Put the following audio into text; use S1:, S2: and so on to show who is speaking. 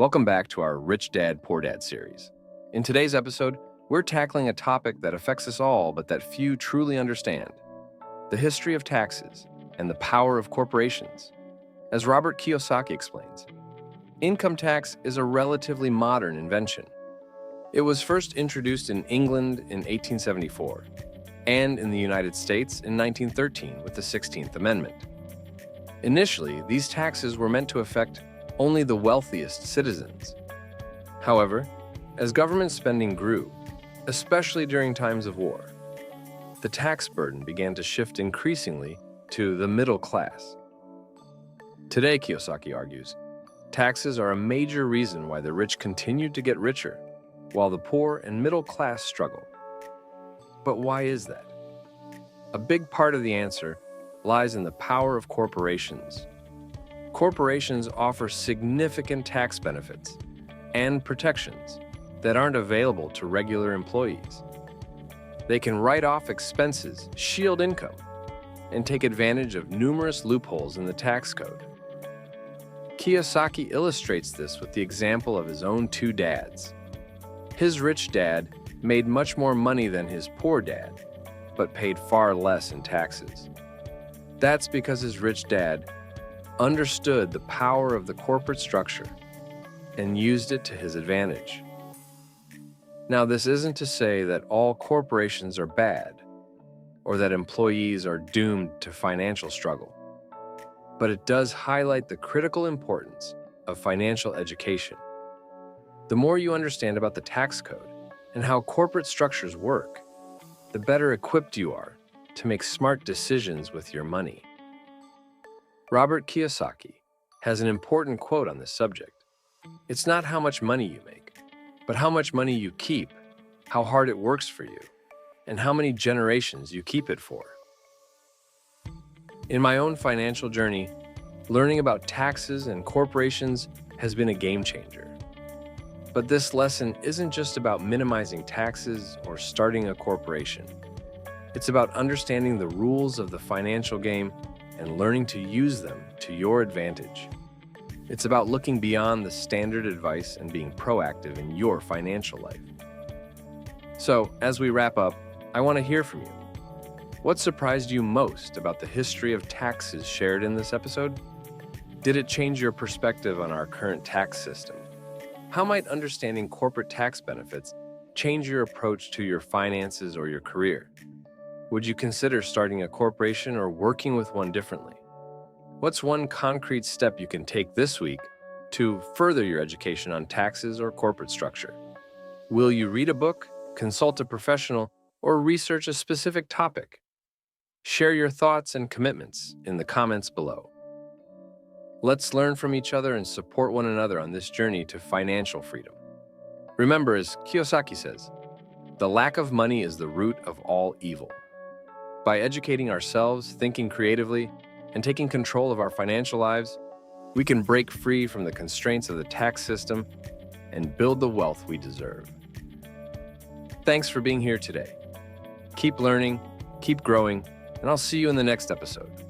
S1: Welcome back to our Rich Dad, Poor Dad series. In today's episode, we're tackling a topic that affects us all but that few truly understand: the history of taxes and the power of corporations. As Robert Kiyosaki explains, income tax is a relatively modern invention. It was first introduced in England in 1874 and in the United States in 1913 with the 16th Amendment. Initially, these taxes were meant to affect only the wealthiest citizens. However, as government spending grew, especially during times of war, the tax burden began to shift increasingly to the middle class. Today, Kiyosaki argues, taxes are a major reason why the rich continue to get richer, while the poor and middle class struggle. But why is that? A big part of the answer lies in the power of corporations. Corporations offer significant tax benefits and protections that aren't available to regular employees. They can write off expenses, shield income, and take advantage of numerous loopholes in the tax code. Kiyosaki illustrates this with the example of his own two dads. His rich dad made much more money than his poor dad, but paid far less in taxes. That's because his rich dad understood the power of the corporate structure and used it to his advantage. Now, this isn't to say that all corporations are bad or that employees are doomed to financial struggle, but it does highlight the critical importance of financial education. The more you understand about the tax code and how corporate structures work, the better equipped you are to make smart decisions with your money. Robert Kiyosaki has an important quote on this subject. It's not how much money you make, but how much money you keep, how hard it works for you, and how many generations you keep it for. In my own financial journey, learning about taxes and corporations has been a game changer. But this lesson isn't just about minimizing taxes or starting a corporation. It's about understanding the rules of the financial game and learning to use them to your advantage. It's about looking beyond the standard advice and being proactive in your financial life. So, as we wrap up, I want to hear from you. What surprised you most about the history of taxes shared in this episode? Did it change your perspective on our current tax system? How might understanding corporate tax benefits change your approach to your finances or your career? Would you consider starting a corporation or working with one differently? What's one concrete step you can take this week to further your education on taxes or corporate structure? Will you read a book, consult a professional, or research a specific topic? Share your thoughts and commitments in the comments below. Let's learn from each other and support one another on this journey to financial freedom. Remember, as Kiyosaki says, the lack of money is the root of all evil. By educating ourselves, thinking creatively, and taking control of our financial lives, we can break free from the constraints of the tax system and build the wealth we deserve. Thanks for being here today. Keep learning, keep growing, and I'll see you in the next episode.